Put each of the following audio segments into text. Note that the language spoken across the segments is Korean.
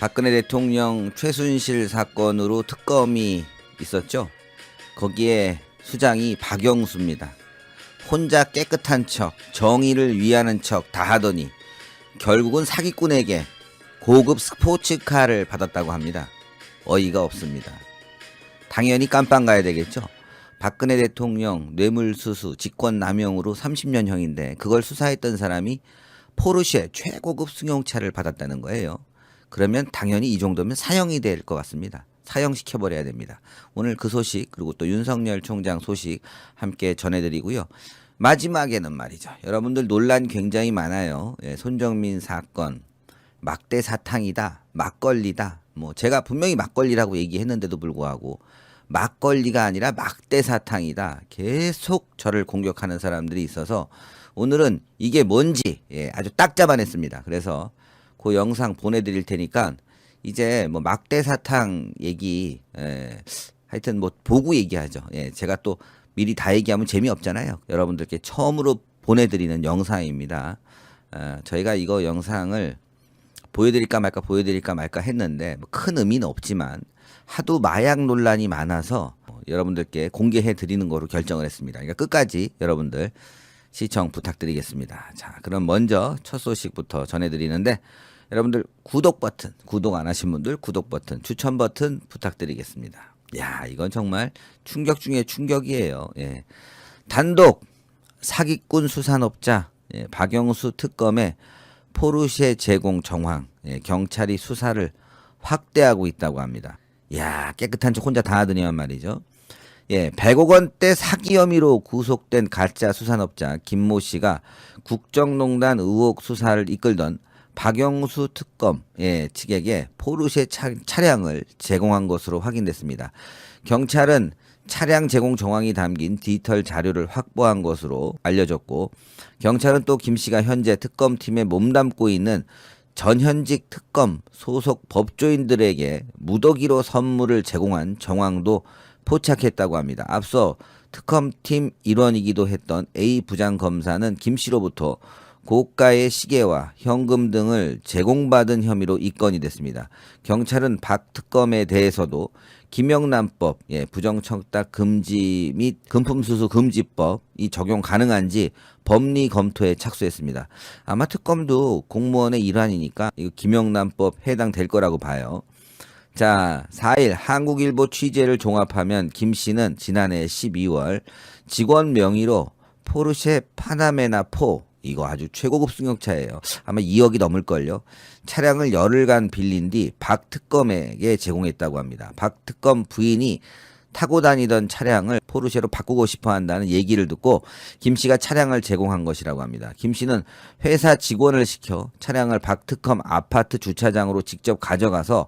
박근혜 대통령 최순실 사건으로 특검이 있었죠. 거기에 수장이 박영수입니다. 혼자 깨끗한 척, 정의를 위하는 척 다 하더니 결국은 사기꾼에게 고급 스포츠카를 받았다고 합니다. 어이가 없습니다. 당연히 깜빵 가야 되겠죠. 박근혜 대통령 뇌물수수, 직권남용으로 30년형인데 그걸 수사했던 사람이 포르쉐 최고급 승용차를 받았다는 거예요. 그러면 당연히 이 정도면 사형이 될 것 같습니다. 사형시켜버려야 됩니다. 오늘 그 소식 그리고 또 윤석열 총장 소식 함께 전해드리고요. 마지막에는 말이죠. 여러분들 논란 굉장히 많아요. 손정민 사건 막대 사탕이다, 막걸리다. 뭐 제가 분명히 막걸리라고 얘기했는데도 불구하고 막걸리가 아니라 막대 사탕이다. 계속 저를 공격하는 사람들이 있어서 오늘은 이게 뭔지 아주 딱 잡아냈습니다. 그래서 그 영상 보내드릴 테니까 이제 뭐 막대 사탕 얘기 하여튼 뭐 보고 얘기하죠. 제가 또 미리 다 얘기하면 재미없잖아요. 여러분들께 처음으로 보내드리는 영상입니다. 저희가 이거 영상을 보여드릴까 말까 했는데 뭐 큰 의미는 없지만 하도 마약 논란이 많아서 여러분들께 공개해 드리는 거로 결정을 했습니다. 그러니까 끝까지 여러분들 시청 부탁드리겠습니다. 자, 그럼 먼저 첫 소식부터 전해드리는데 여러분들 구독 버튼, 구독 안 하신 분들 구독 버튼, 추천 버튼 부탁드리겠습니다. 야, 이건 정말 충격 중에 충격이에요. 단독 사기꾼 수산업자 박영수 특검의 포르쉐 제공 정황, 경찰이 수사를 확대하고 있다고 합니다. 야, 깨끗한 척 혼자 다 하더니만 말이죠. 100억 원대 사기 혐의로 구속된 가짜 수산업자 김모 씨가 국정농단 의혹 수사를 이끌던 박영수 특검 측에게 포르쉐 차량을 제공한 것으로 확인됐습니다. 경찰은 차량 제공 정황이 담긴 디지털 자료를 확보한 것으로 알려졌고, 경찰은 또 김 씨가 현재 특검팀에 몸담고 있는 전현직 특검 소속 법조인들에게 무더기로 선물을 제공한 정황도 포착했다고 합니다. 앞서 특검팀 일원이기도 했던 A 부장검사는 김 씨로부터 고가의 시계와 현금 등을 제공받은 혐의로 입건이 됐습니다. 경찰은 박 특검에 대해서도 김영란법, 부정청탁 금지 및 금품수수 금지법이 적용 가능한지 법리 검토에 착수했습니다. 아마 특검도 공무원의 일환이니까 이거 김영란법 해당될 거라고 봐요. 자, 4일 한국일보 취재를 종합하면 김 씨는 지난해 12월 직원 명의로 포르쉐 파나메나 4 이거 아주 최고급 승용차예요. 아마 2억이 넘을걸요. 차량을 열흘간 빌린 뒤 박 특검에게 제공했다고 합니다. 박 특검 부인이 타고 다니던 차량을 포르쉐로 바꾸고 싶어 한다는 얘기를 듣고 김 씨가 차량을 제공한 것이라고 합니다. 김 씨는 회사 직원을 시켜 차량을 박 특검 아파트 주차장으로 직접 가져가서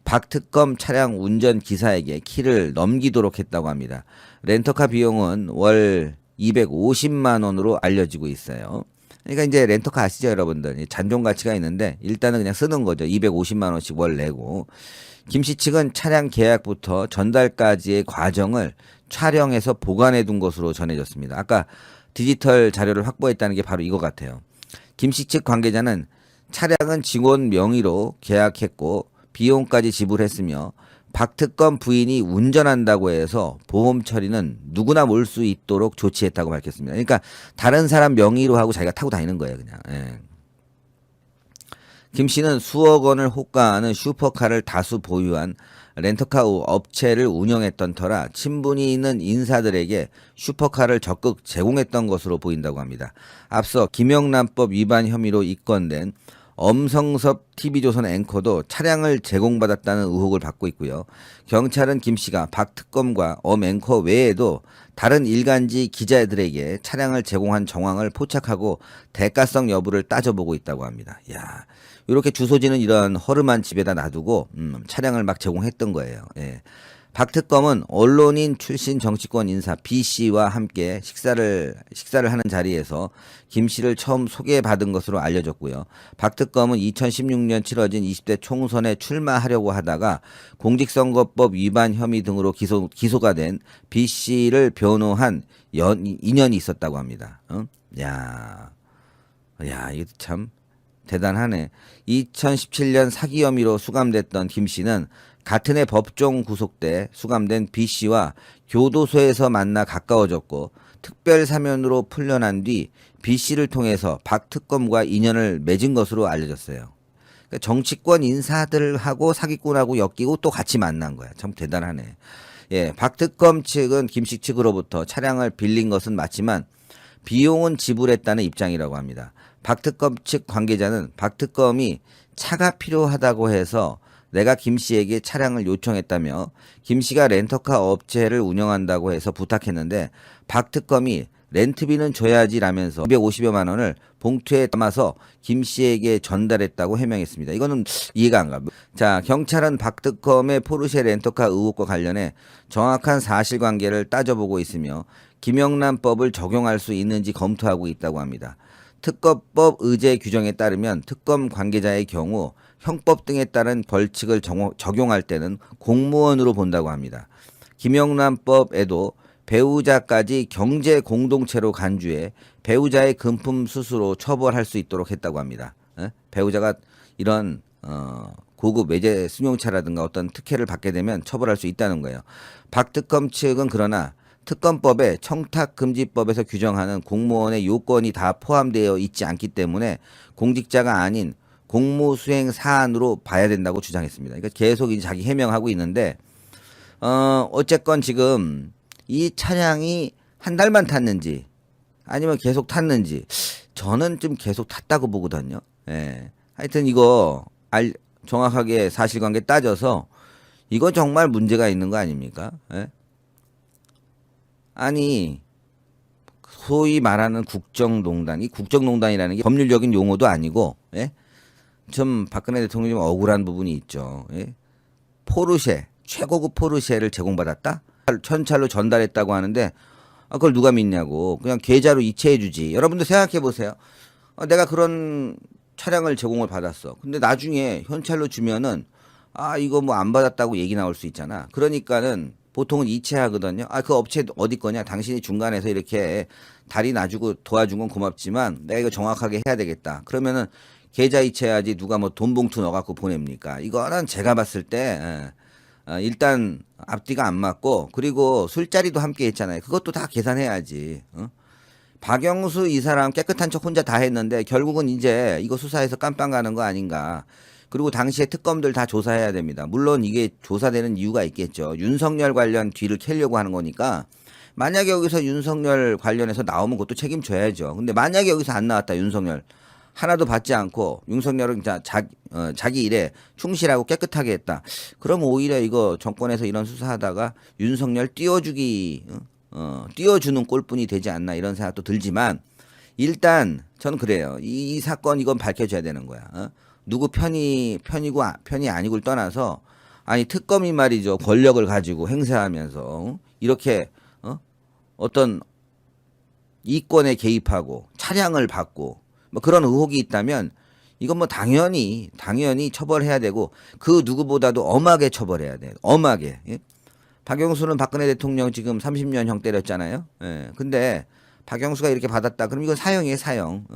박 특검 차량 운전 기사에게 키를 넘기도록 했다고 합니다. 렌터카 비용은 월 250만 원으로 알려지고 있어요. 그러니까 이제 렌터카 아시죠, 여러분들? 잔존 가치가 있는데 일단은 그냥 쓰는 거죠. 250만 원씩 월 내고. 김 씨 측은 차량 계약부터 전달까지의 과정을 촬영해서 보관해 둔 것으로 전해졌습니다. 아까 디지털 자료를 확보했다는 게 바로 이거 같아요. 김 씨 측 관계자는 차량은 직원 명의로 계약했고 비용까지 지불했으며 박 특검 부인이 운전한다고 해서 보험 처리는 누구나 몰 수 있도록 조치했다고 밝혔습니다. 그러니까 다른 사람 명의로 하고 자기가 타고 다니는 거예요, 그냥. 김 씨는 수억 원을 호가하는 슈퍼카를 다수 보유한 렌터카 업체를 운영했던 터라 친분이 있는 인사들에게 슈퍼카를 적극 제공했던 것으로 보인다고 합니다. 앞서 김영란법 위반 혐의로 입건된 엄성섭 TV조선 앵커도 차량을 제공받았다는 의혹을 받고 있고요. 경찰은 김 씨가 박 특검과 엄 앵커 외에도 다른 일간지 기자들에게 차량을 제공한 정황을 포착하고 대가성 여부를 따져보고 있다고 합니다. 야, 이렇게 주소지는 이런 허름한 집에다 놔두고 차량을 막 제공했던 거예요. 박 특검은 언론인 출신 정치권 인사 B 씨와 함께 식사를 하는 자리에서 김 씨를 처음 소개받은 것으로 알려졌고요. 박 특검은 2016년 치러진 20대 총선에 출마하려고 하다가 공직선거법 위반 혐의 등으로 기소가 된 B 씨를 변호한 인연이 있었다고 합니다. 야, 이거 참 대단하네. 2017년 사기 혐의로 수감됐던 김 씨는 같은 해 법정 구속돼 수감된 B 씨와 교도소에서 만나 가까워졌고 특별 사면으로 풀려난 뒤 B 씨를 통해서 박 특검과 인연을 맺은 것으로 알려졌어요. 그러니까 정치권 인사들하고 사기꾼하고 엮이고 또 같이 만난 거야. 참 대단하네. 예, 박 특검 측은 김씨 측으로부터 차량을 빌린 것은 맞지만 비용은 지불했다는 입장이라고 합니다. 박 특검 측 관계자는 박 특검이 차가 필요하다고 해서 내가 김 씨에게 차량을 요청했다며 김 씨가 렌터카 업체를 운영한다고 해서 부탁했는데 박 특검이 렌트비는 줘야지라면서 250여만 원을 봉투에 담아서 김 씨에게 전달했다고 해명했습니다. 이거는 이해가 안 가. 자, 경찰은 박 특검의 포르쉐 렌터카 의혹과 관련해 정확한 사실관계를 따져보고 있으며 김영란법을 적용할 수 있는지 검토하고 있다고 합니다. 특검법 의제 규정에 따르면 특검 관계자의 경우 형법 등에 따른 벌칙을 적용할 때는 공무원으로 본다고 합니다. 김영란법에도 배우자까지 경제 공동체로 간주해 배우자의 금품 수수로 처벌할 수 있도록 했다고 합니다. 배우자가 이런 고급 외제 승용차라든가 어떤 특혜를 받게 되면 처벌할 수 있다는 거예요. 박 특검 측은 그러나 특검법에 청탁금지법에서 규정하는 공무원의 요건이 다 포함되어 있지 않기 때문에 공직자가 아닌 공무수행 사안으로 봐야 된다고 주장했습니다. 그러니까 계속 이제 자기 해명하고 있는데 어쨌건 지금 이 차량이 한 달만 탔는지 아니면 계속 탔는지 저는 좀 계속 탔다고 보거든요. 예. 하여튼 이거 정확하게 사실관계 따져서 이거 정말 문제가 있는 거 아닙니까? 예? 아니 소위 말하는 국정농단, 이 국정농단이라는 게 법률적인 용어도 아니고, 예? 좀 박근혜 대통령이 좀 억울한 부분이 있죠. 예? 포르쉐, 최고급 포르쉐를 제공받았다? 현찰로 전달했다고 하는데 그걸 누가 믿냐고. 그냥 계좌로 이체해 주지. 여러분들 생각해 보세요. 내가 그런 차량을 제공을 받았어. 근데 나중에 현찰로 주면은 이거 뭐 안 받았다고 얘기 나올 수 있잖아. 그러니까는 보통은 이체하거든요. 그 업체 어디 거냐? 당신이 중간에서 이렇게 다리 놔주고 도와준 건 고맙지만 내가 이거 정확하게 해야 되겠다. 그러면은 계좌 이체해야지 누가 뭐 돈 봉투 넣어갖고 보냅니까? 이거는 제가 봤을 때 일단 앞뒤가 안 맞고 그리고 술자리도 함께 했잖아요. 그것도 다 계산해야지. 박영수 이 사람 깨끗한 척 혼자 다 했는데 결국은 이제 이거 수사해서 깜빵 가는 거 아닌가. 그리고 당시에 특검들 다 조사해야 됩니다. 물론 이게 조사되는 이유가 있겠죠. 윤석열 관련 뒤를 캐려고 하는 거니까 만약에 여기서 윤석열 관련해서 나오면 그것도 책임져야죠. 근데 만약에 여기서 안 나왔다 윤석열. 하나도 받지 않고 윤석열은 자기 일에 충실하고 깨끗하게 했다. 그럼 오히려 이거 정권에서 이런 수사하다가 윤석열 띄워주는 꼴뿐이 되지 않나 이런 생각도 들지만 일단 저는 그래요. 이 사건 이건 밝혀져야 되는 거야. 누구 편이 아니고를 떠나서 아니 특검이 말이죠. 권력을 가지고 행사하면서 이렇게 어떤 이권에 개입하고 차량을 받고 뭐 그런 의혹이 있다면 이건 뭐 당연히 처벌해야 되고 그 누구보다도 엄하게 처벌해야 돼요. 엄하게. 예? 박영수는 박근혜 대통령 지금 30년형 때렸잖아요. 예. 근데 박영수가 이렇게 받았다. 그럼 이건 사형이에요, 사형.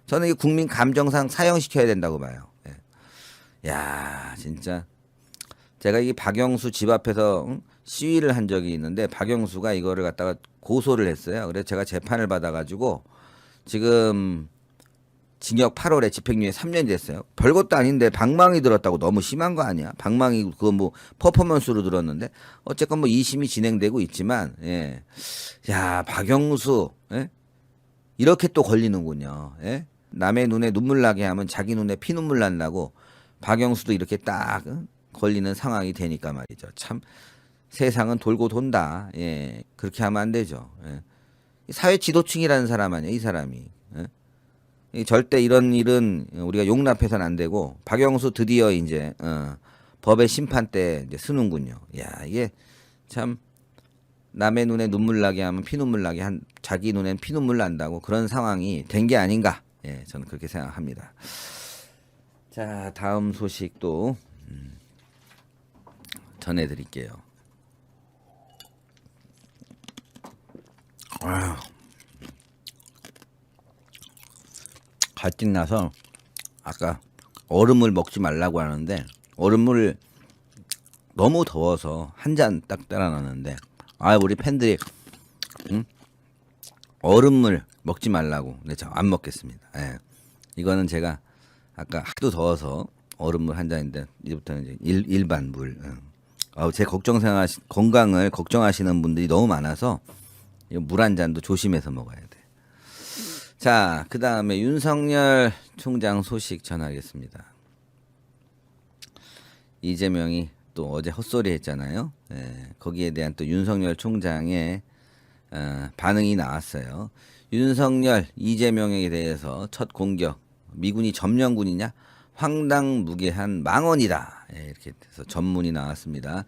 저는 이 국민 감정상 사형시켜야 된다고 봐요. 예. 야, 진짜. 제가 이 박영수 집 앞에서 시위를 한 적이 있는데 박영수가 이거를 갖다가 고소를 했어요. 그래서 제가 재판을 받아가지고 지금 징역 8월에 집행유예 3년이 됐어요. 별것도 아닌데 방망이 들었다고 너무 심한 거 아니야? 방망이 그거 뭐 퍼포먼스로 들었는데 어쨌건 뭐 2심이 진행되고 있지만 예. 야, 박영수 예? 이렇게 또 걸리는군요. 예? 남의 눈에 눈물 나게 하면 자기 눈에 피눈물 난다고 박영수도 이렇게 딱 걸리는 상황이 되니까 말이죠. 참 세상은 돌고 돈다. 예. 그렇게 하면 안 되죠. 예. 사회 지도층이라는 사람 아니야, 이 사람이. 예? 절대 이런 일은 우리가 용납해서는 안 되고 박영수 드디어 이제 법의 심판대 이제 쓰는군요. 야, 이게 참 남의 눈에 눈물 나게 하면 피눈물 나게 한 자기 눈엔 피눈물 난다고 그런 상황이 된 게 아닌가. 예, 저는 그렇게 생각합니다. 자, 다음 소식도 전해드릴게요. 갈증 나서 아까 얼음물 먹지 말라고 하는데 얼음물 너무 더워서 한 잔 딱 따라 놨는데 우리 팬들이 얼음물 먹지 말라고. 근데 저 안 먹겠습니다. 예. 이거는 제가 아까 하도 더워서 얼음물 한 잔인데 이제부터는 이제 일반 물. 제 건강을 걱정하시는 분들이 너무 많아서 물 한 잔도 조심해서 먹어야 돼. 자, 그 다음에 윤석열 총장 소식 전하겠습니다. 이재명이 또 어제 헛소리 했잖아요. 거기에 대한 또 윤석열 총장의 반응이 나왔어요. 윤석열, 이재명에 대해서 첫 공격, 미군이 점령군이냐? 황당무계한 망언이다. 이렇게 해서 전문이 나왔습니다.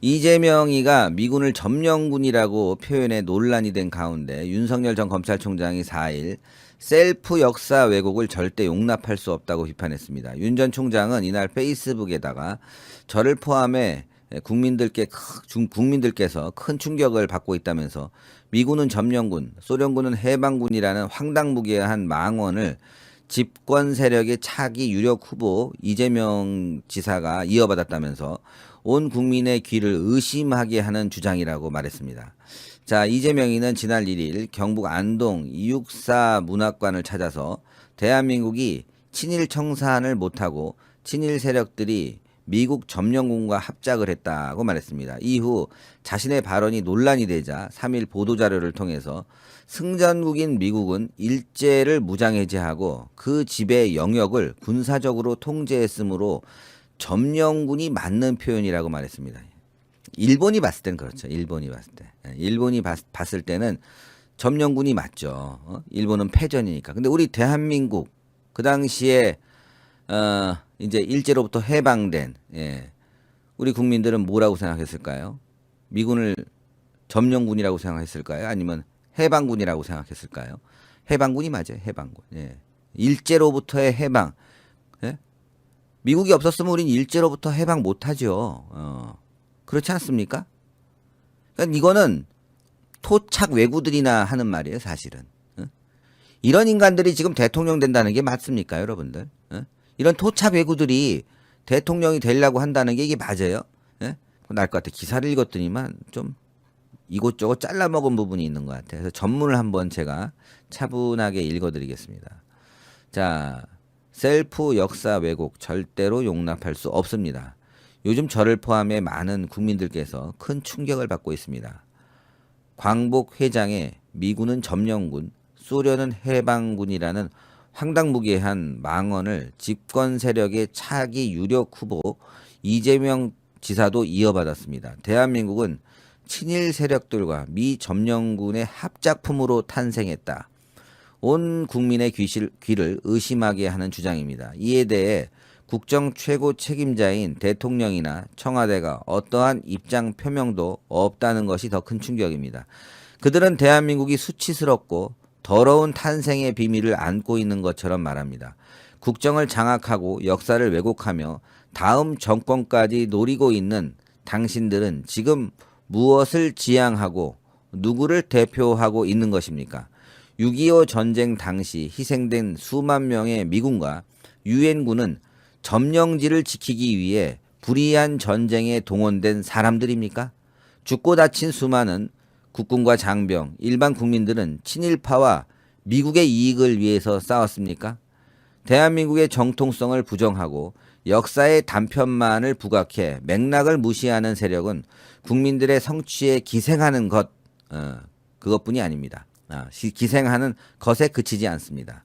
이재명이가 미군을 점령군이라고 표현해 논란이 된 가운데 윤석열 전 검찰총장이 4일 셀프 역사 왜곡을 절대 용납할 수 없다고 비판했습니다. 윤 전 총장은 이날 페이스북에다가 저를 포함해 국민들께서 큰 충격을 받고 있다면서 미군은 점령군, 소련군은 해방군이라는 황당무계한 망언을 집권 세력의 차기 유력 후보 이재명 지사가 이어받았다면서 온 국민의 귀를 의심하게 하는 주장이라고 말했습니다. 자, 이재명이는 지난 1일 경북 안동 264 문학관을 찾아서 대한민국이 친일 청산을 못하고 친일 세력들이 미국 점령군과 합작을 했다고 말했습니다. 이후 자신의 발언이 논란이 되자 3일 보도자료를 통해서 승전국인 미국은 일제를 무장해제하고 그 지배 영역을 군사적으로 통제했으므로 점령군이 맞는 표현이라고 말했습니다. 일본이 봤을 때는 그렇죠. 일본이 봤을 때는 점령군이 맞죠. 일본은 패전이니까. 근데 우리 대한민국 그 당시에 이제 일제로부터 해방된 우리 국민들은 뭐라고 생각했을까요? 미군을 점령군이라고 생각했을까요? 아니면 해방군이라고 생각했을까요? 해방군이 맞아요. 해방군. 일제로부터의 해방. 미국이 없었으면 우린 일제로부터 해방 못하죠. 그렇지 않습니까? 그러니까 이거는 토착 왜구들이나 하는 말이에요, 사실은. 이런 인간들이 지금 대통령 된다는 게 맞습니까, 여러분들? 이런 토착 왜구들이 대통령이 되려고 한다는 게 이게 맞아요? 날 것 같아. 기사를 읽었더니만 좀 이곳저곳 잘라먹은 부분이 있는 것 같아요. 그래서 전문을 한번 제가 차분하게 읽어드리겠습니다. 자, 셀프 역사 왜곡 절대로 용납할 수 없습니다. 요즘 저를 포함해 많은 국민들께서 큰 충격을 받고 있습니다. 광복 회장의 미군은 점령군, 소련은 해방군이라는 황당무계한 망언을 집권 세력의 차기 유력 후보 이재명 지사도 이어받았습니다. 대한민국은 친일 세력들과 미 점령군의 합작품으로 탄생했다. 온 국민의 귀를 의심하게 하는 주장입니다. 이에 대해 국정 최고 책임자인 대통령이나 청와대가 어떠한 입장 표명도 없다는 것이 더 큰 충격입니다. 그들은 대한민국이 수치스럽고 더러운 탄생의 비밀을 안고 있는 것처럼 말합니다. 국정을 장악하고 역사를 왜곡하며 다음 정권까지 노리고 있는 당신들은 지금 무엇을 지향하고 누구를 대표하고 있는 것입니까? 6.25 전쟁 당시 희생된 수만 명의 미군과 유엔군은 점령지를 지키기 위해 불의한 전쟁에 동원된 사람들입니까? 죽고 다친 수많은 국군과 장병, 일반 국민들은 친일파와 미국의 이익을 위해서 싸웠습니까? 대한민국의 정통성을 부정하고 역사의 단편만을 부각해 맥락을 무시하는 세력은 국민들의 성취에 기생하는 그것뿐이 아닙니다. 기생하는 것에 그치지 않습니다.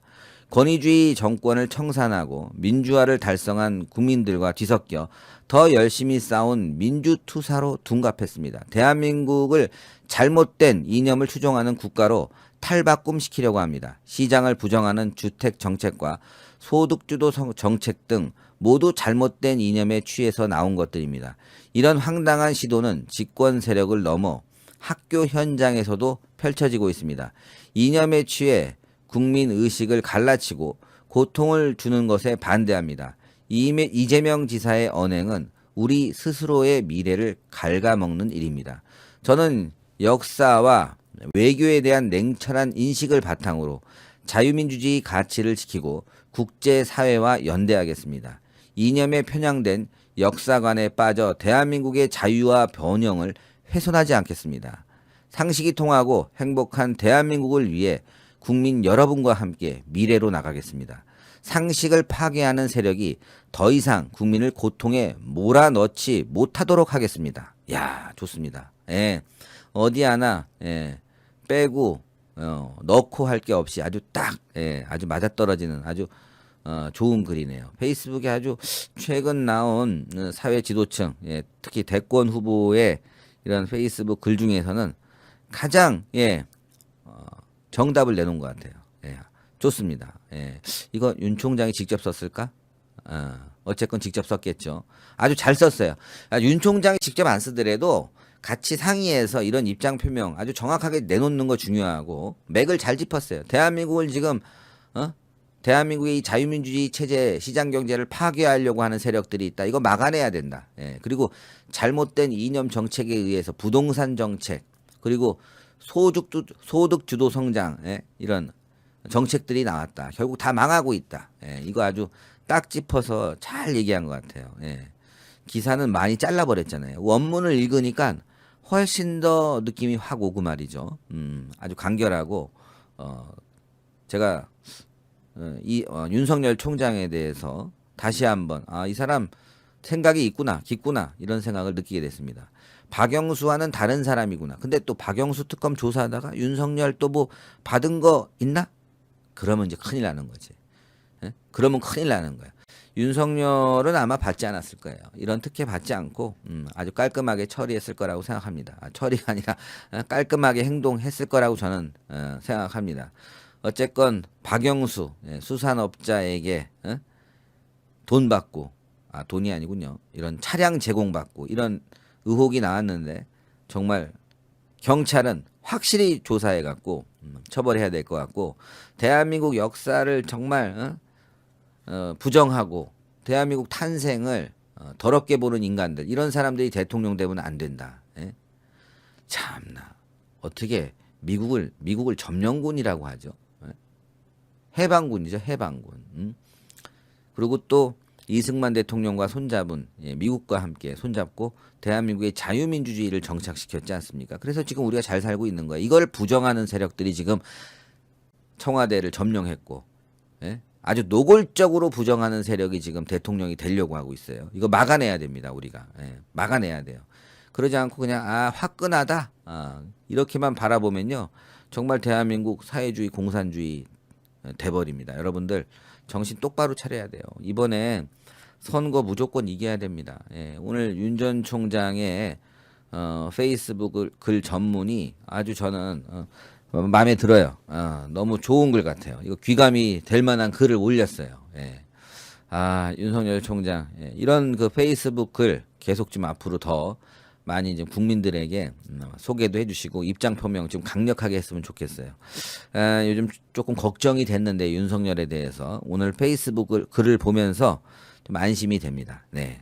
권위주의 정권을 청산하고 민주화를 달성한 국민들과 뒤섞여 더 열심히 싸운 민주투사로 둔갑했습니다. 대한민국을 잘못된 이념을 추종하는 국가로 탈바꿈시키려고 합니다. 시장을 부정하는 주택 정책과 소득주도 정책 등 모두 잘못된 이념에 취해서 나온 것들입니다. 이런 황당한 시도는 집권 세력을 넘어 학교 현장에서도 펼쳐지고 있습니다. 이념에 취해 국민 의식을 갈라치고 고통을 주는 것에 반대합니다. 이재명 지사의 언행은 우리 스스로의 미래를 갉아먹는 일입니다. 저는 역사와 외교에 대한 냉철한 인식을 바탕으로 자유민주주의 가치를 지키고 국제사회와 연대하겠습니다. 이념에 편향된 역사관에 빠져 대한민국의 자유와 번영을 훼손하지 않겠습니다. 상식이 통하고 행복한 대한민국을 위해 국민 여러분과 함께 미래로 나가겠습니다. 상식을 파괴하는 세력이 더 이상 국민을 고통에 몰아넣지 못하도록 하겠습니다. 야, 좋습니다. 예, 어디 하나 빼고 넣고 할 게 없이 아주 딱 아주 맞아떨어지는 아주 좋은 글이네요. 페이스북에 아주 최근 나온 사회 지도층, 특히 대권 후보의 이런 페이스북 글 중에서는 가장 정답을 내놓은 것 같아요. 좋습니다. 이거 윤 총장이 직접 썼을까? 어쨌건 직접 썼겠죠. 아주 잘 썼어요. 윤 총장이 직접 안 쓰더라도 같이 상의해서 이런 입장 표명 아주 정확하게 내놓는 거 중요하고 맥을 잘 짚었어요. 대한민국을 지금 대한민국의 이 자유민주주의 체제 시장 경제를 파괴하려고 하는 세력들이 있다. 이거 막아내야 된다. 그리고 잘못된 이념 정책에 의해서 부동산 정책 그리고 소득 주도 성장 이런 정책들이 나왔다. 결국 다 망하고 있다. 이거 아주 딱 짚어서 잘 얘기한 것 같아요. 기사는 많이 잘라버렸잖아요. 원문을 읽으니까 훨씬 더 느낌이 확 오고 말이죠. 아주 간결하고 제가 윤석열 총장에 대해서 다시 한번 이 사람 생각이 있구나, 깊구나 이런 생각을 느끼게 됐습니다. 박영수와는 다른 사람이구나. 근데 또 박영수 특검 조사하다가 윤석열 또 뭐 받은 거 있나? 그러면 이제 큰일 나는 거지. 그러면 큰일 나는 거야. 윤석열은 아마 받지 않았을 거예요. 이런 특혜 받지 않고 아주 깔끔하게 처리했을 거라고 생각합니다. 처리가 아니라 깔끔하게 행동했을 거라고 저는 생각합니다. 어쨌건 박영수 수산업자에게 돈 받고 돈이 아니군요. 이런 차량 제공받고 이런 의혹이 나왔는데 정말 경찰은 확실히 조사해 갖고 처벌해야 될 것 같고 대한민국 역사를 정말 부정하고 대한민국 탄생을 더럽게 보는 인간들 이런 사람들이 대통령 되면 안 된다. 참나 어떻게 미국을 점령군이라고 하죠. 해방군이죠. 해방군. 그리고 또 이승만 대통령과 손잡은 미국과 함께 손잡고 대한민국의 자유민주주의를 정착시켰지 않습니까? 그래서 지금 우리가 잘 살고 있는 거예요. 이걸 부정하는 세력들이 지금 청와대를 점령했고 아주 노골적으로 부정하는 세력이 지금 대통령이 되려고 하고 있어요. 이거 막아내야 됩니다. 우리가 막아내야 돼요. 그러지 않고 그냥 화끈하다 이렇게만 바라보면요. 정말 대한민국 사회주의 공산주의 돼버립니다. 여러분들 정신 똑바로 차려야 돼요. 이번에 선거 무조건 이겨야 됩니다. 오늘 윤 전 총장의 페이스북 글 전문이 아주 저는 마음에 들어요. 너무 좋은 글 같아요. 이거 귀감이 될 만한 글을 올렸어요. 윤석열 총장 이런 그 페이스북 글 계속 좀 앞으로 더 많이 이제 국민들에게 소개도 해주시고 입장 표명 좀 강력하게 했으면 좋겠어요. 요즘 조금 걱정이 됐는데 윤석열에 대해서 오늘 페이스북 글을 보면서 좀 안심이 됩니다. 네.